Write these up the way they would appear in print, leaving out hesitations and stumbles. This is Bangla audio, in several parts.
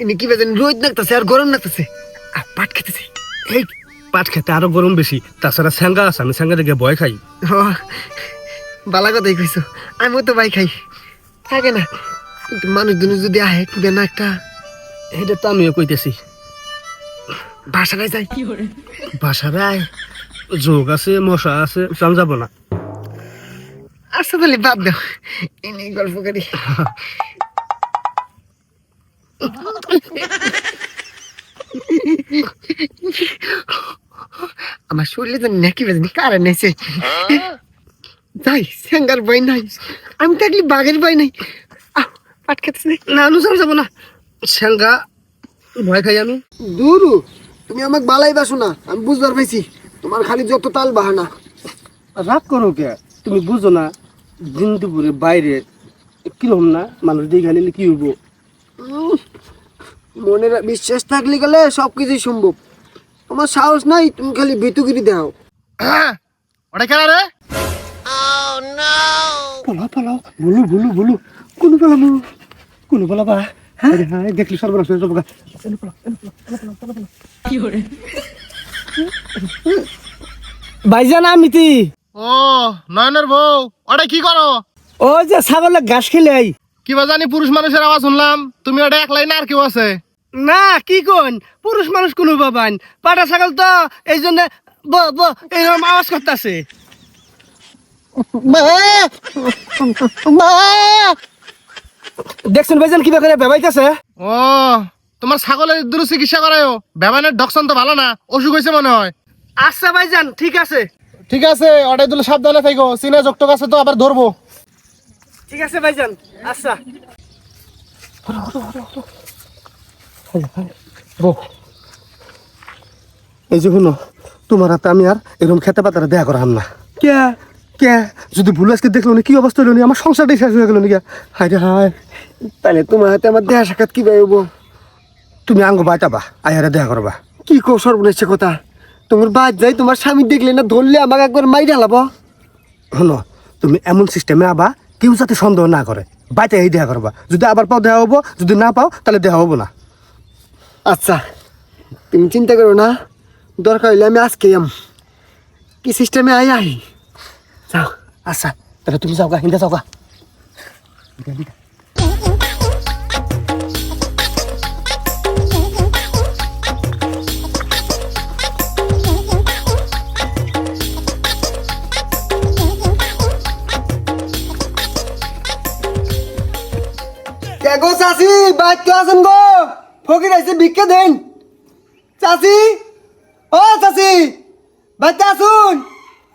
ইনি কি বেজান রোদ লাগতেছে আর গরম লাগতেছে আর পাট খেতেছে। এই পাট খেতে আরো গরম বেশি, তাছাড়া স্যাঙ্গা আছে, আমি স্যাঙ্গা দেখে ভয় খাই। বালা কথাই কইছো, আমিও তো ভাই খাই থাকে না, কিন্তু মানুষ দুনো যদি আহে দেন একটা। এটা তো আমিও কইতেছি। বাসায় যাই, বাসায় যোগ আছে, মশা আছে, চান যাব না। আচ্ছা তাহলে বাদ দাও, এনে গল্প করি। আমার শরীরে তো নাকি বেজনি কারণ এসে যাই, স্যাঙ্গার বই নাই, আমি থাকলে বাঘের বই নাই। পাট খেতেছে না চান যাব না, স্যাঙ্গা ভয় খাই আমি। দূরু, তুমি আমাকে বালাই বাসো না, আমি বুঝবার পাইছি তোমার খালি যত তাল বাহানা। রাগ করো কে? তুমি বুঝো না দিন দুপুরে বাইরে কিরম না মানুষ দিয়ে গেলে কি হইব? মনের বিশ্বাস থাকলে গেলে সবকিছুই সম্ভব। তোমার সাহস নাই, তুমি খালি ভিতুগিরি দাও। ওটা কেন রে? পালা পালা, বলু বলু বলু, কোনো পালাবো, কোনো পালাবা? হ্যাঁ হ্যাঁ, দেখলি সর্বনাশ হয়ে যাবো। ভাইজান আমিতি। ও নয়নের বউ, ওটা কি করো? ও যে ছাগলের ঘাস খেলে আই। কি বা জানি পুরুষ মানুষের আওয়াজ শুনলাম, তুমি ওটা একলাই না আর কেউ আছে? না কি কোন পুরুষ মানুষ কোনো বাবান, পাটা ছাগল তো এই জন্য এইরকম আওয়াজ করতেছে। দেখছেন ভাইজান কিভাবে করে বেবাইতেছে? ও তোমার ছাগলের দূর চিকিৎসা করায়ও, বেবানের ডকশন তো ভালো না, অসুখ হয়েছে মনে হয়। আচ্ছা ভাইজান ঠিক আছে। ঠিক আছে, ওটাই তুলে সাবধানে থাকো, চিনা যোগটোক আছে তো আবার ধরবো। ঠিক আছে ভাইজান, আচ্ছা। এই যে শুনো, তোমার হাতে আমি আর এরকম খেতে পাতারা দেয়া করাম না। কে কে যদি ভুল আজকে দেখলো না কি অবস্থা হলো নি, আমার সংসারটাই শেষ হয়ে গেল নাকি। হায় রে হায়, তাহলে তোমার হাতে আমার দেহা সাক্ষাৎ কি পাইব? তুমি আঙ্গ বাইতাবা, আয়ারে দেয়া করবা। কি কো সর্বনেশে কথা, তোমার বাদ যাই তোমার স্বামী দেখলে না ধরলে আমাকে একবার মাই ঢালাবো। শোনো, তুমি এমন সিস্টেমে আবা কেউ যাতে সন্দেহ না করে, বাইতে এই দেয়া করবা। যদি আবার পাও দেওয়া হবো, যদি না পাও তাহলে দেওয়া হবো না। আচ্ছা তুমি চিন্তা করো না, দরকার হইলে আমি আজকে কি সিস্টেমে আই যাও। আচ্ছা তাহলে তুমি যাও গা, হিন্দা যাও গা। কে গো চাচি, বাইক কে আছেন গো? ফকির আইছে, ভিক্ষা দেন। চাচি, ও চাচি, বাইতে আসুন,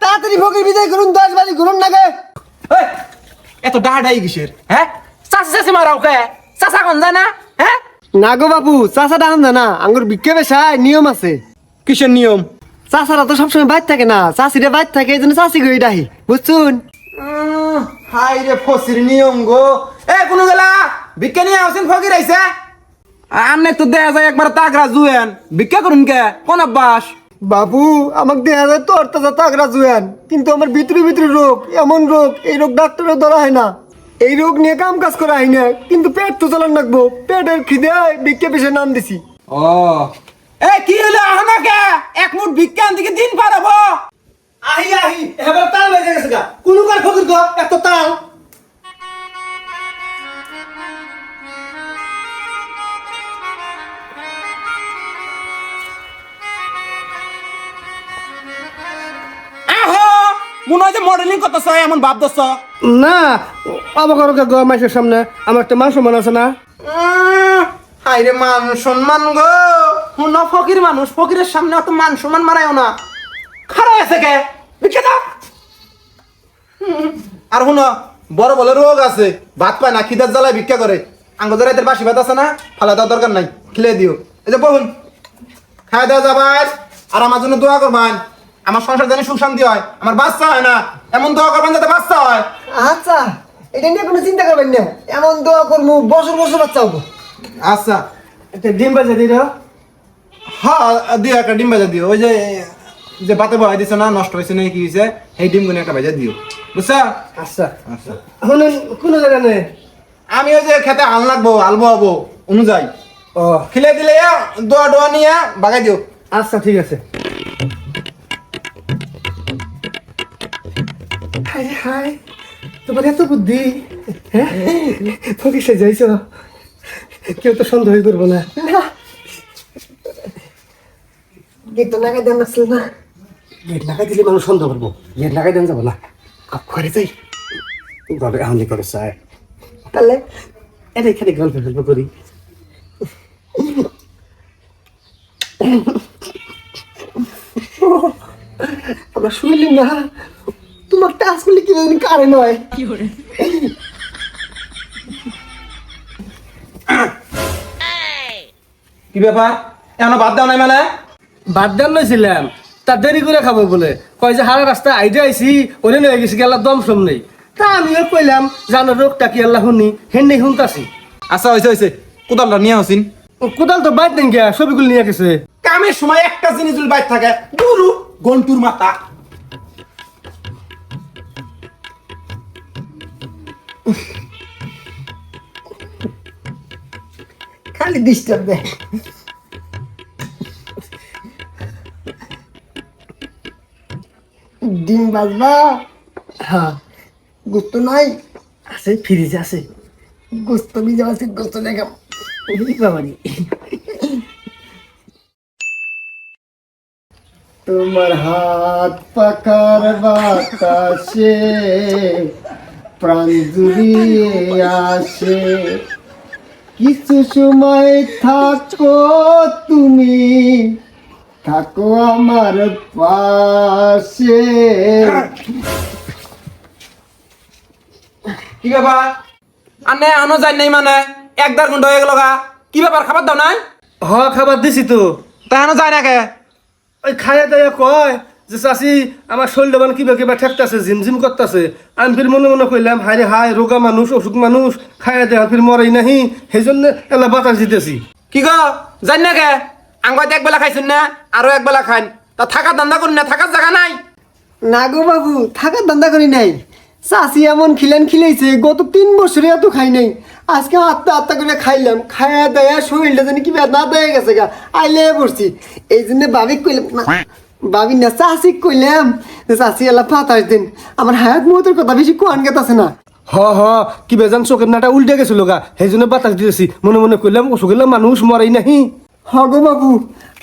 তাড়াতাড়ি ফকির বিদায় করুন, 10 বাজি ঘুরুন নাগে। এত ডাহাডাই কিসের? হ্যাঁ, চাষি চাষি মারাও কে? চাষা কোন যায় না? হ্যাঁ, না গো বাবু, চাচা ডান না, আঙ্গুর ভিক্ষা বেশায় নিয়ম আছে। কিসের নিয়ম? চাচারা তো সবসময় বাইর থাকে না, চাচিরে বাইর থাকে, এই জন্য চাচি গই ডাহি, বুঝছুন? হাই রে ফসির নিয়ম গো। এ কোন গেলা ভিক্ষা নিয়ে আসেন, ফকির আইছে। আমনে তো দেয়া যায় একবার তাগরা জুয়েন, ভিক্ষা করুন কে? কোন অভ্যাস? বাবু আমাকে দেখা যায় তো অর্থাৎ তাগরা জুয়ান, কিন্তু আমার ভিতরে ভিতরে রোগ, এমন রোগ, এই রোগ ডাক্তারও ধরা হয় না। এই রোগ নিয়ে কাম কাজ করা হয় না, কিন্তু পেট তো চালান রাখবো, পেটের খিদে ভিক্ষা পেশে নাম দিছি। ও এ কি হলো আহনা কে? এক মুঠ ভিক্ষা আনতে দিন পারবো? আহি আহি, এবার তাল বেজে গেছে গা, কোনো কার ফকির গো এত তাল। আহো মনে হয় যে মডেলিং করতেছ, এমন ভাব দছ। না অবকার গো, মাসের সামনে আমার তো মান সম্মান আছে না। হাই রে মান সম্মান গো, হুন ফকির মানুষ, ফকিরের সামনে অত মান সম্মান মারায়ও না। খারাপ আছে কে? ভিক্ষা দাও। আর হুন বড় বড় রোগ আছে, ভাত পায় না, খিদার জ্বালায় ভিক্ষা করে। আঙ্গদের রাতের বাসি ভাত আছে না, ফালা দেওয়ার দরকার নাই, খেলে দিও। এই যে বহুন খাই দেওয়া যাবাই, আর আমার জন্য দোয়া করবেন, আমার সংসার জানি সুখ শান্তি হয়, আমার বাচ্চা হয় না, এমন দোয়া করবেন যাতে বাচ্চা হয়। আচ্ছা এটা নিয়ে কোনো চিন্তা করবেন না, এমন দোয়া করবো বছর বছর বাচ্চা হবো। আচ্ছা একটা ডিম বাজে দিল। হ্যাঁ দিও, একটা ডিম ভাজা দিও। ওই যে যে বাতে বহাই দিছে না, নষ্ট হয়েছে না কি হয়েছে, সেই ডিম গুলো একটা ভাজা দিও, বুঝছা? আচ্ছা আচ্ছা শুনুন, কোনো জায়গা নেই। আমি ওই যে খেতে আল লাগবো, আলবো হবো অনুযায়ী, ও খিলে দিলে দোয়া ডোয়া নিয়ে বাগাই দিও। আচ্ছা ঠিক আছে। হাই হাই, তোমার এত বুদ্ধি, হ্যাঁ? ফকির সাজাইছ, কেউ তো সন্দেহ করবো না। গেট তো লাগাই দেন আসলে না। গেট লাগাই দিলে মানুষ সন্দেহ করবো, গেট লাগাই দেন যাবো না। ঘরে যাই, ঘরে হামলি করে চায়, তাহলে এটা এখানে গল্প গল্প করি। আমরা শুনলি না, তোমার টাচ করলে কি জানি কারে নয়। কি ব্যাপার এখনো বাদ দাও নাই মানে? বাদ দেন লইছিলাম, তা দেরি করে খাবো বলে কয় যে হারা রাস্তা আইডে আইসি ওরে নিয়ে গেছি গেলার দম সম নেই। তা আমিও কইলাম জানো রোগটা কি আল্লাহ শুনি হেন্ডি শুনতাছি। আচ্ছা হয়েছে হয়েছে, কোদালটা নিয়ে হসিন। কোদাল তো বাইর দেন গিয়া ছবিগুলো নিয়ে গেছে। কামের সময় একটা জিনিস বাইর থাকে, গুরু গন্টুর মাথা। খালি ডিস্টার্ব দেয়। ডিম বাজবা? হ্যাঁ। গোস্ত নাই? আছে ফ্রিজে আছে। গোস্ত ভিজা আছে, গোস্ত দেখাম। বাবারি তোমার হাত পাকার বাতাসে প্রাণ জুড়িয়ে আসে, কিছু সময় থাকো তুমি, থাকো আমার পাশে। কি ব্যাপার আনে আনো যাই নাই মানে? 1-1.5 ঘন্টা হয়ে গেল গা। কি ব্যাপার খাবার দাও নাই? হ খাবার দিছি তো। তা এখনো যায় না কে? ওই খাইয়া দাইয়া কয় যে চাষি আমার শরীরটা মানে কিবা কিবা ঠেকতেছে, ঝিমঝিম করতেছে। আমি ফির মনে মনে কইলাম হায় রে হায়, রোগা মানুষ অসুখ মানুষ খাইয়া দেয়া ফির মরেই নাহি, সেই জন্য এলা বাতাস দিতেছি। কি গো জানি না কে? আঙ্গতে একবেলা খাইছেন না, আরো একবেলা খান। তা থাকার ধান্দা করুন না, থাকার জায়গা নাই। না গো বাবু, থাকার ধান্দা করি নাই। চাষি এমন খিলাইছে, গত 3 বছরে এত খাই নাই। আজকে আত্মা আত্মা করে খাইলাম, খাইয়া দেয়া শরীরটা জানি কি না দেয়া গেছে গা, আইলে পড়ছি। এই জন্য বাবিক কইলাম না, বাবি না চাষি কইলাম যে চাষি এলা পাতাস দিন। আমার হায়াত মতের কথা বেশি কোয়ান গেতাছে না। হ হ কি বেজান চোখের নাটা উল্টে গেছিল গা, সেই জন্য বাতাস দিতেছি। মনে মনে কইলাম অসুখ হইলাম মানুষ মরেই নাহি। হ গো বাবু,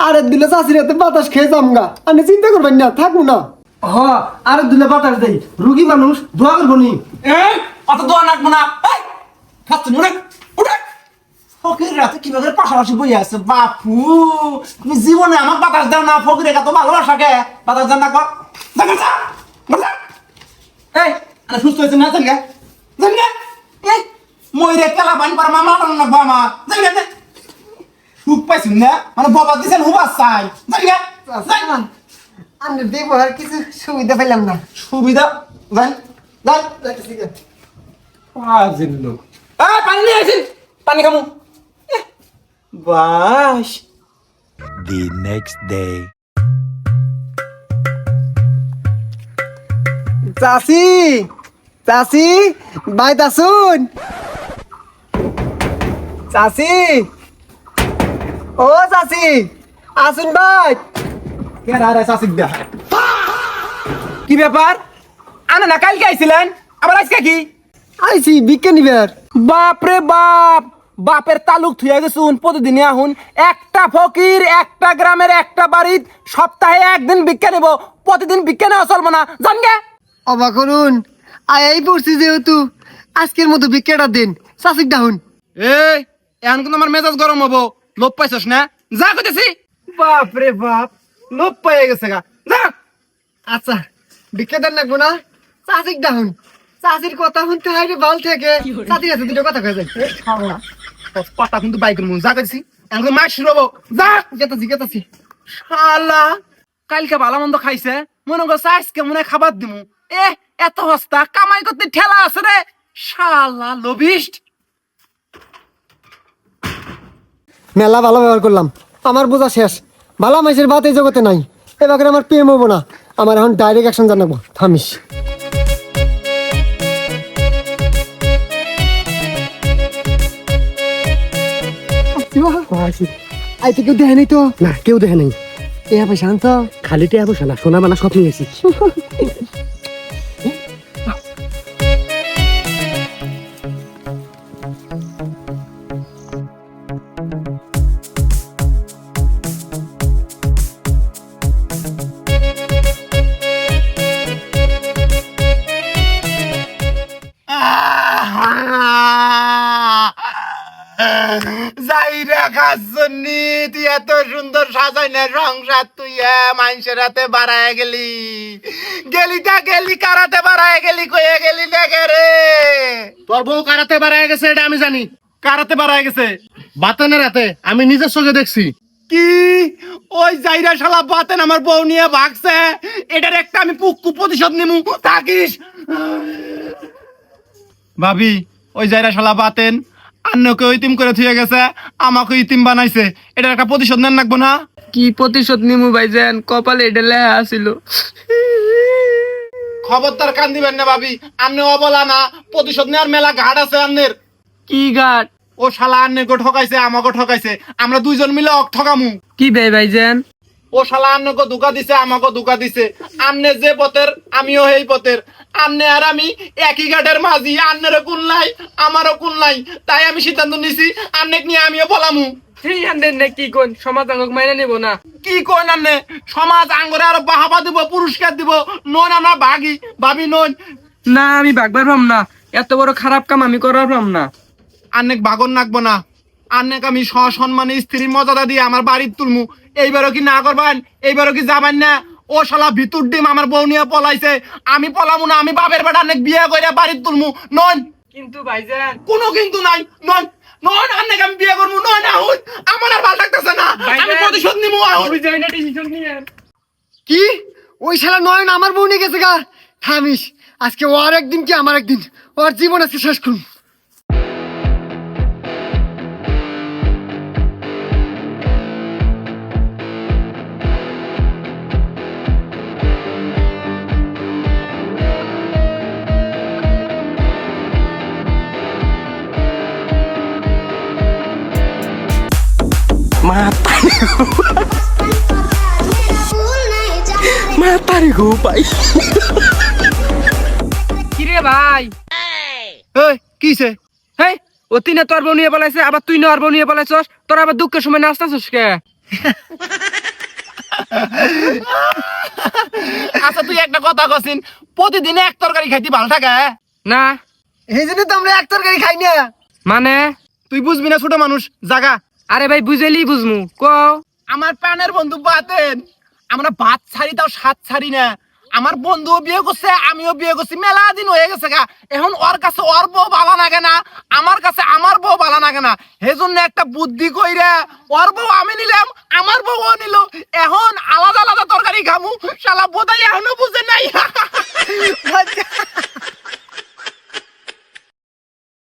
আর এক দিলে চাষির হাতে বাতাস খেয়ে যাম গা, আপনি চিন্তা করবেন না, থাকবো না। হ আর দিলে বাতাস দেই, রুগী মানুষ দোয়া করবো নি। অত দোয়া নাকবো না। খাচ্ছেন উঠে উঠে। ফকির রাতে কিভাবে পাশাপাশি বই আছে বাপু। তুমি জীবনে আমাকে বাতাস দাও না, ফকির একা তো ভালোবাসা কে বাতাস দেন না কর। এই আরে সুস্থ হয়েছে না? জানগা জানগা এই ময়ূরে কেলা বান পার মামা না বামা জানগা সুখ পাইছেন না মানে বাবা দিছেন হুবাস চাই জানগা জান। আমি ব্যবহার কিছু সুবিধা পেলাম না। সুবিধা জান জান পাজিল লোক। এই পানি নিয়ে আসেন, পানি খামু। বাস The next day. চাষি চাষি বাইত আসুন। চাষি ও চাষি আসুন বাইত। কি ব্যাপার? আনা না কালকে আইছিলেন, আবার আজকে কি? আইছি বিজ্ঞা নিবার। বাপ রে বাপ, বাপের তালুক থুয়ে গেছুন। প্রতিদিনই আহুন, একটা ফকির একটা গ্রামের একটা বাড়ির সপ্তাহে একদিন ভিক্ষা নেব, প্রতিদিন ভিক্ষা নেওয়া চলবো না জানগে। অবাক করুন, আই পড়ছি যেহেতু আজকের মতো ভিক্ষাটা দিন। চাষিক ডাহুন। এই এখন কিন্তু আমার মেজাজ গরম হবো, লোভ পাইছস না? যা কইতেছি। বাপ রে বাপ, লোভ পাইয়ে গেছে গা, যা। আচ্ছা ভিক্ষা দেন লাগবো না, চাষিক ডাহুন। চাষির কথা শুনতে হাইরে ভাল থেকে চাষির হাতে দুটো কথা কয়ে যায়। পাতা কিন্তু বাইকের মন যা কইছি। এখন কিন্তু মাছ শুরু হবো, যা। গেতাছি গেতাছি। শালা কালকে ভালো মন্দ খাইছে, মনে করছে আজকে মনে হয় খাবার দিমু। এত হস্তা কামাই করতে ঠেলা আছে রে শালা লোভিস্ট। মেলা ভালো ব্যবহার করলাম, আমার বোঝা শেষ। ভালো মাইসের বাত এই জগতে নাই। এবার আমার প্রেম হবো না, আমার এখন ডাইরেক্ট অ্যাকশন জানাবো। থামিস। আই তো কেউ দেখে নাই তো না কেউ দেখে নাই এ ভাই শান্ত খালি টিয়া বসে না সোনা বানা সব নিয়েছি যাইরা খাসনি তুই এত সুন্দর সাজাই না সংসার তুই মানুষের হাতে বাড়ায় গেলি গেলি কারাতে বাড়ায় গেলি কয়ে গেলি দেখে রে তোর বউ কারাতে বাড়ায় গেছে এটা আমি জানি। কারাতে বাড়ায় গেছে বাতানের রাতে আমি নিজের চোখে দেখছি। কি ওই যাইরা শালা বাতেন আমার বউ নিয়ে ভাগছে এটার একটা আমি পুক্কু প্রতিশোধ নিমু থাকিস ভাবি ওই যাইরা শালা বাতেন অন্যকে ইতিম করে থুয়ে গেছে আমাকে ইতিম বানাইছে এটার একটা প্রতিশোধ নেন রাখবো না কি প্রতিশোধ নিমু ভাইজান, কপালে এটা লেখা আছিল। খবরদার কান দিবেন না ভাবি আন্নে অবলা না প্রতিশোধ নেওয়ার মেলা ঘাট আছে আন্নের কি ঘাট? ও শালা আন্নেকে ঠকাইছে আমাকে ঠকাইছে আমরা দুইজন মিলে ঠকামু কি ভাইজান? ও শালা আন্নকে ধোকা দিছে আমাকে ধোকা দিছে আন্নে যে পথের আমিও এই পথের আন্নে আর আমি একই ঘাটের মাঝি আন্নেরও কুল নাই আমারও কুল নাই তাই আমি সিদ্ধান্ত নিছি আন্নেক নিয়ে আমিও বলামু কি কোন সমাজ আঙ্গক মাইনা নিব না? কি কই আন্নে সমাজ আঙ্গরে আরো বাহাবা দিব পুরস্কার দিব নন আমরা ভাগি ভাবি নন না আমি ভাগবার পাম না, এত বড় খারাপ কাম আমি করার পাম না। আন্নেক ভাগন নাকবো না আন্নেক আমি সসম্মানে স্ত্রীর মর্যাদা দিয়ে আমার বাড়ির তুলমু এইবারও কি না করবেন এইবারও কি যাবেন না ও শালা ভিতর ডিম আমার বউ নিয়ে পলাইছে আমি পলামু না আমি বাপের বেটা অনেক বিয়ে করে বাড়ির তুলমু নন কিন্তু ভাইজান কোনো কিন্তু নাই নন নন অনেক আমি বিয়ে করবো নন আহুন আমার আর ভালো লাগতেছে না আমি প্রতিশোধ নিমু আহুন কি ওই শালা নয়ন আমার বউ নিয়ে গেছে গা থামিস আজকে ওর একদিন কি আমার একদিন ওর জীবন আজকে শেষ করুন কিরে ভাই? এই কিছে হেই ও তুই না তোর বউ নিয়ে পলাইছে, আবার তুই না ওর বউ নিয়ে পলাইছস, তোর আবার দুঃখের সময় নাচতাছস কে? আচ্ছা তুই একটা কথা কছিন প্রতিদিন এক তরকারি খাইতে ভালো থাকে না এই জন্য তো আমরা এক তরকারি খাই না মানে তুই বুঝবি না ছোট মানুষ জাগা আরে ভাই বুঝেলি বুঝমু ক। আমার প্রাণের বন্ধু বাতেন আমরা ভাত ছাড়ি তাও সাত ছাড়ি না আমার বন্ধুও বিয়ে করছে আমিও বিয়ে করছি মেলা দিন হয়ে গেছে গা এখন ওর কাছে ওর বউ ভালো লাগে না আমার কাছে আমার বউ ভালো লাগে না সেজন্য একটা বুদ্ধি কইরা ওর বউ আমি নিলাম আমার বউ ও নিল এখন আলাদা আলাদা তরকারি খামু শালা বোধাই এখনো বুঝে নাই